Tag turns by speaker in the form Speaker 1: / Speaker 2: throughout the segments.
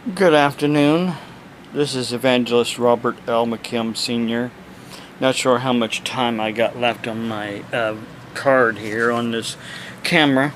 Speaker 1: Good afternoon. This is Evangelist Robert L. McKim Sr. Not sure how much time I got left on my card here on this camera.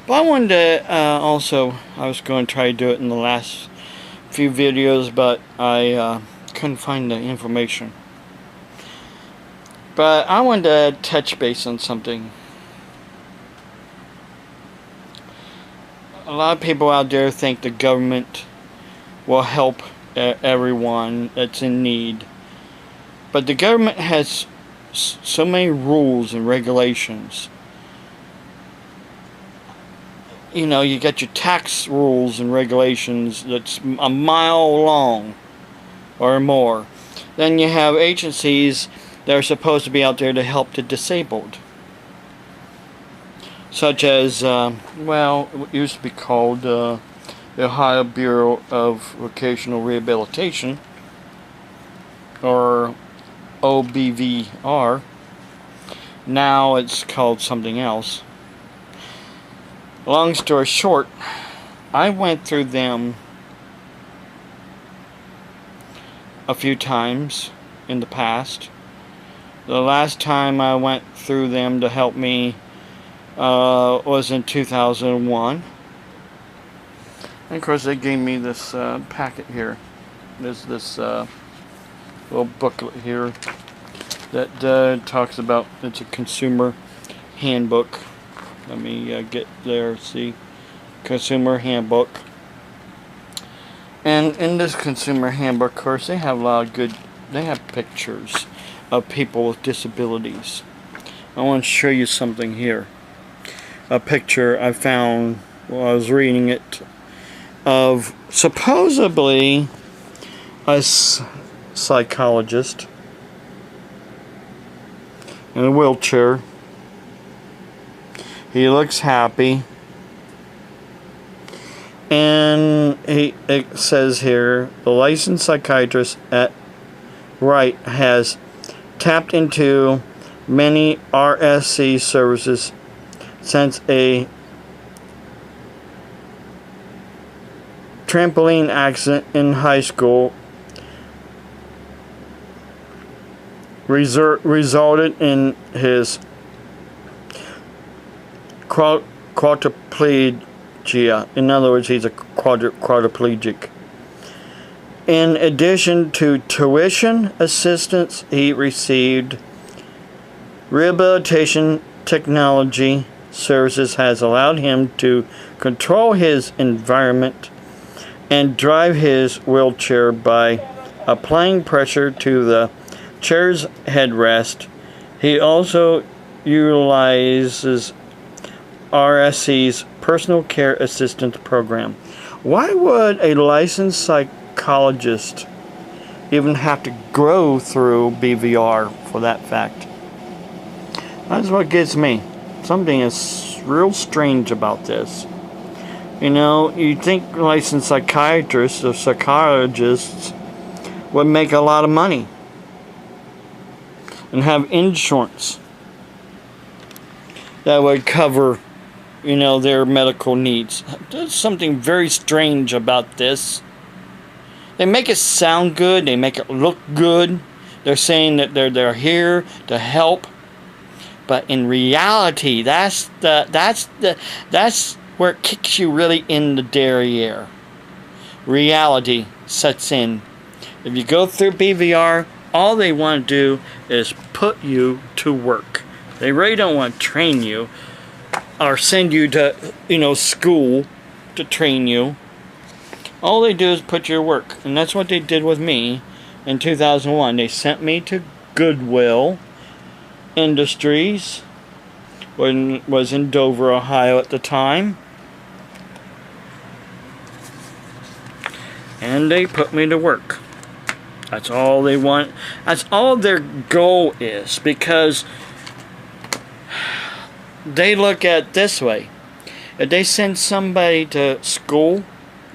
Speaker 1: But I wanted to I was going to try to do it in the last few videos, but I couldn't find the information. But I wanted to touch base on something. A lot of people out there think the government will help everyone that's in need. But the government has so many rules and regulations. You know, you got your tax rules and regulations that's a mile long or more. Then you have agencies that are supposed to be out there to help the disabled. Such as, it used to be called the Ohio Bureau of Vocational Rehabilitation, or OBVR. Now it's called something else. Long story short, I went through them a few times in the past. The last time I went through them to help me was in 2001. And of course they gave me this packet here. There's this little booklet here that talks about, it's a consumer handbook. Let me get there, see. Consumer handbook. And in this consumer handbook, of course, they have a lot of they have pictures of people with disabilities. I want to show you something here. A picture I found while I was reading it of supposedly a psychologist in a wheelchair. He looks happy, and it says here, the licensed psychiatrist at Wright has tapped into many RSC services since a trampoline accident in high school resulted in his quadriplegia. In other words, he's a quadriplegic. In addition to tuition assistance, he received rehabilitation technology services has allowed him to control his environment and drive his wheelchair by applying pressure to the chair's headrest. He also utilizes RSC's personal care assistance program. Why would a licensed psychologist even have to go through BVR for that fact? That's what gets me. Something is real strange about this. You know, you'd think licensed psychiatrists or psychologists would make a lot of money and have insurance that would cover, you know, their medical needs. There's something very strange about this. They make it sound good, they make it look good. They're saying that they're here to help, but in reality, that's where it kicks you really in the derriere. Reality sets in. If you go through BVR, all they want to do is put you to work. They really don't want to train you or send you to, school to train you. All they do is put you to work. And that's what they did with me in 2001. They sent me to Goodwill Industries, when was in Dover, Ohio at the time. And they put me to work. That's all they want. That's all their goal is, because they look at it this way. If they send somebody to school,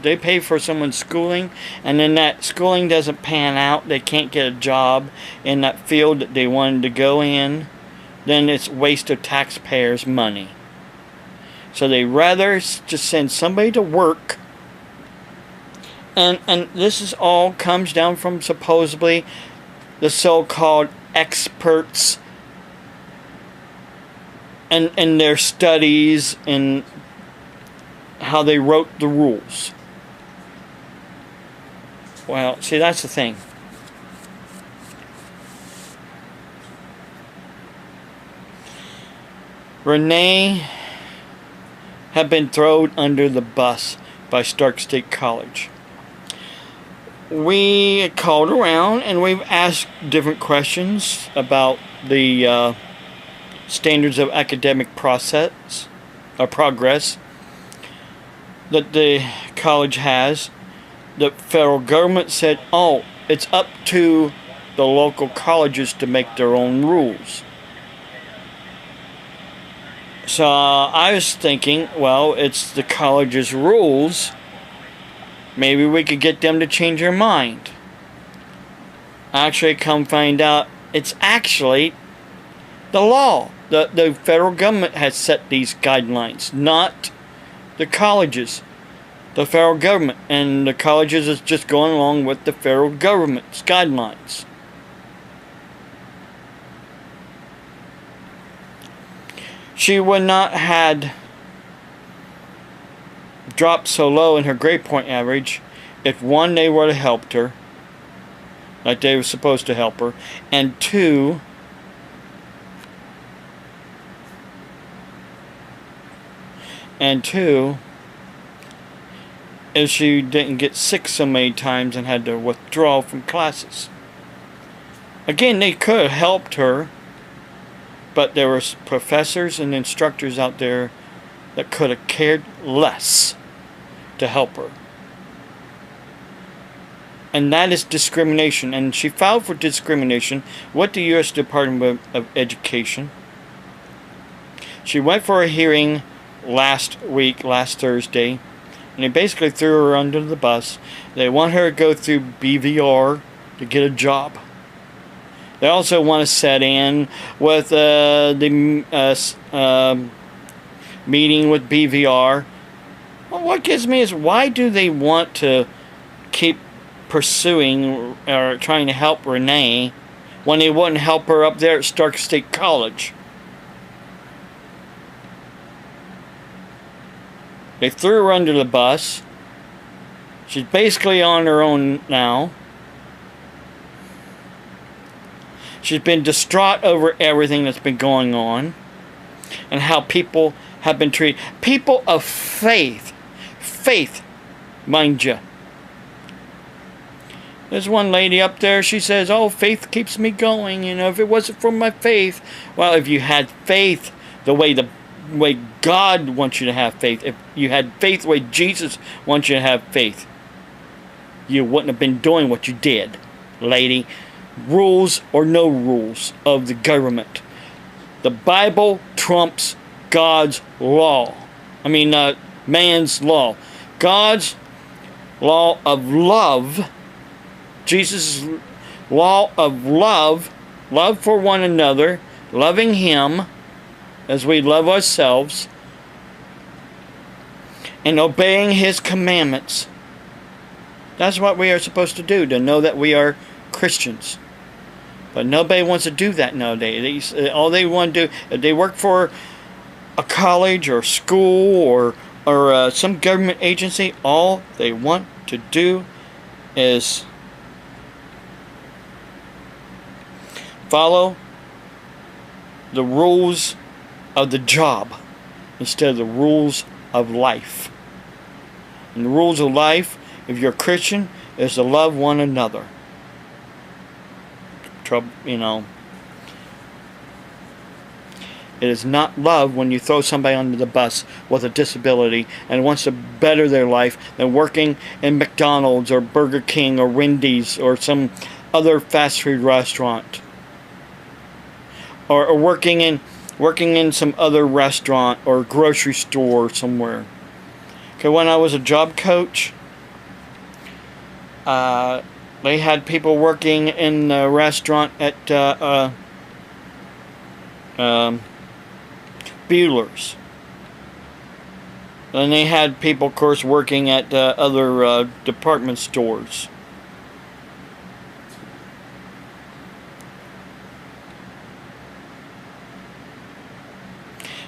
Speaker 1: they pay for someone's schooling, and then that schooling doesn't pan out, they can't get a job in that field that they wanted to go in, then it's waste of taxpayers' money. So they rather just send somebody to work And this is all comes down from supposedly the so-called experts and their studies and how they wrote the rules. Well, see, that's the thing. Renee had been thrown under the bus by Stark State College. We called around and we've asked different questions about the standards of academic progress that the college has. The federal government said, oh, it's up to the local colleges to make their own rules. So I was thinking, well, it's the college's rules. Maybe we could get them to change their mind. Actually, come find out, it's actually the law. The federal government has set these guidelines, not the colleges. The federal government. And the colleges is just going along with the federal government's guidelines. She would not had dropped so low in her grade point average if one, they would have helped her like they were supposed to help her, and two, if she didn't get sick so many times and had to withdraw from classes. Again, they could have helped her, but there were professors and instructors out there that could have cared less to help her. And that is discrimination. And she filed for discrimination with the U.S. Department of Education. She went for a hearing last Thursday, and they basically threw her under the bus. They want her to go through BVR to get a job. They also want to set in with the meeting with BVR. Well, what gets me is, why do they want to keep pursuing or trying to help Renee when they wouldn't help her up there at Stark State College? They threw her under the bus. She's basically on her own now. She's been distraught over everything that's been going on and how people have been treated. People of faith, mind you. There's one lady up there, she says, oh, faith keeps me going. You know, if it wasn't for my faith. Well, if you had faith the way God wants you to have faith, if you had faith the way Jesus wants you to have faith, you wouldn't have been doing what you did, lady. Rules or no rules of the government. The Bible trumps God's law. I mean, man's law. God's law of love, Jesus' law of love for one another, loving Him as we love ourselves, and obeying His commandments. That's what we are supposed to do, to know that we are Christians. But nobody wants to do that nowadays. All they want to do, if they work for a college or school or some government agency, all they want to do is follow the rules of the job instead of the rules of life. And the rules of life, if you're a Christian, is to love one another. You know, it is not love when you throw somebody under the bus with a disability and wants to better their life than working in McDonald's or Burger King or Wendy's or some other fast food restaurant, or working in some other restaurant or grocery store somewhere. Okay, when I was a job coach, they had people working in the restaurant at Bueller's. And they had people, of course, working at other department stores.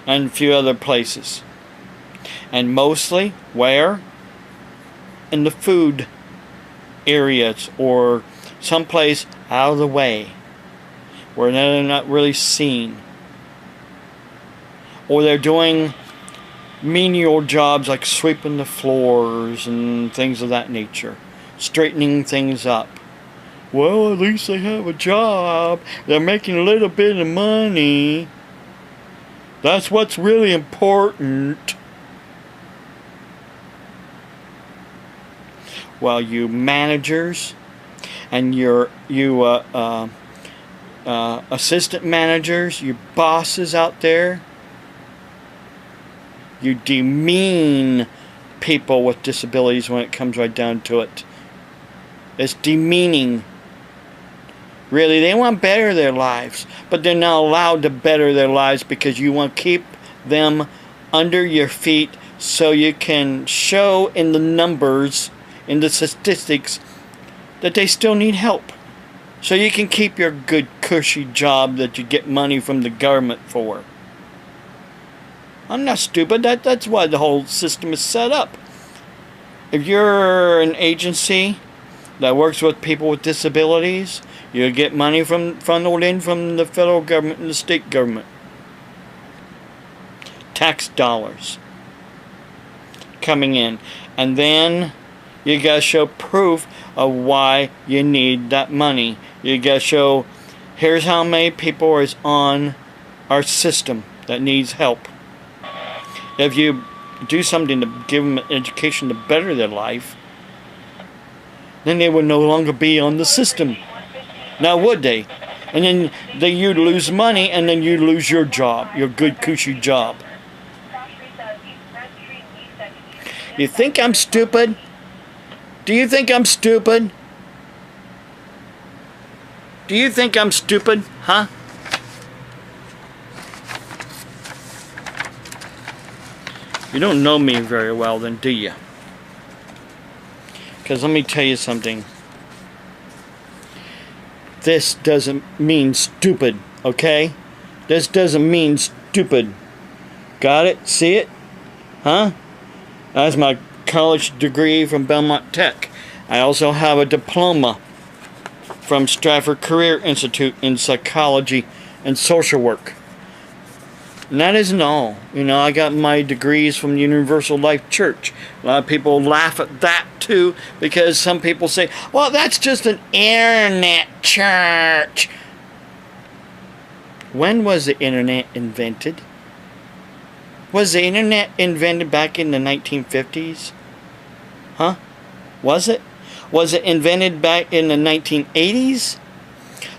Speaker 1: And a few other places. And mostly, where? In the food areas, or someplace out of the way, where they're not really seen. Or they're doing menial jobs like sweeping the floors and things of that nature. Straightening things up. Well, at least they have a job. They're making a little bit of money. That's what's really important. Well, you managers and you assistant managers, you bosses out there, you demean people with disabilities when it comes right down to it. It's demeaning. Really, they want to better their lives, but they're not allowed to better their lives because you want to keep them under your feet so you can show in the numbers, in the statistics, that they still need help. So you can keep your good, cushy job that you get money from the government for. I'm not stupid. That's why the whole system is set up. If you're an agency that works with people with disabilities, you get money funneled in from the federal government and the state government. Tax dollars coming in. And then you gotta show proof of why you need that money. You gotta show, here's how many people is on our system that needs help. If you do something to give them an education to better their life, then they would no longer be on the system. Now would they? And then you'd lose money, and then you'd lose your job, your good cushy job. You think I'm stupid? Do you think I'm stupid? Do you think I'm stupid? Huh? You don't know me very well then, do you? Because let me tell you something. This doesn't mean stupid, okay? This doesn't mean stupid. Got it? See it? Huh? That's my college degree from Belmont Tech. I also have a diploma from Stratford Career Institute in psychology and social work. And that isn't all. You know, I got my degrees from Universal Life Church. A lot of people laugh at that too, because some people say, well, that's just an internet church. When was the internet invented? Was the internet invented back in the 1950s? Huh? Was it? Was it invented back in the 1980s?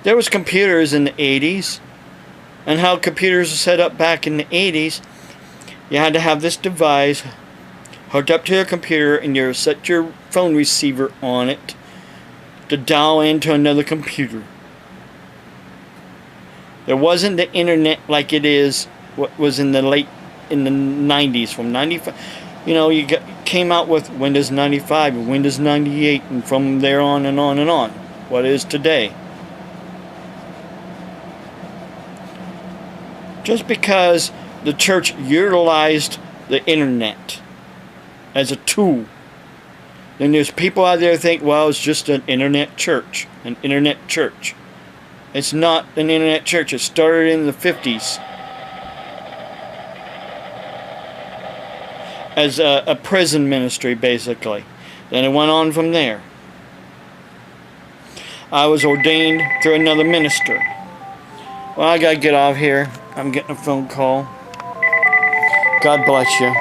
Speaker 1: There was computers in the 80s. And how computers were set up back in the 80s, you had to have this device hooked up to your computer, and you set your phone receiver on it to dial into another computer. There wasn't the internet like it is, what was in the 90s, from 95. You know, came out with Windows 95 and Windows 98, and from there on and on and on. What is today? Just because the church utilized the internet as a tool, then there's people out there who think, well, it's just an internet church. An internet church. It's not an internet church. It started in the 50s as a prison ministry, basically. Then it went on from there. I was ordained through another minister. Well, I gotta get off here. I'm getting a phone call. God bless you.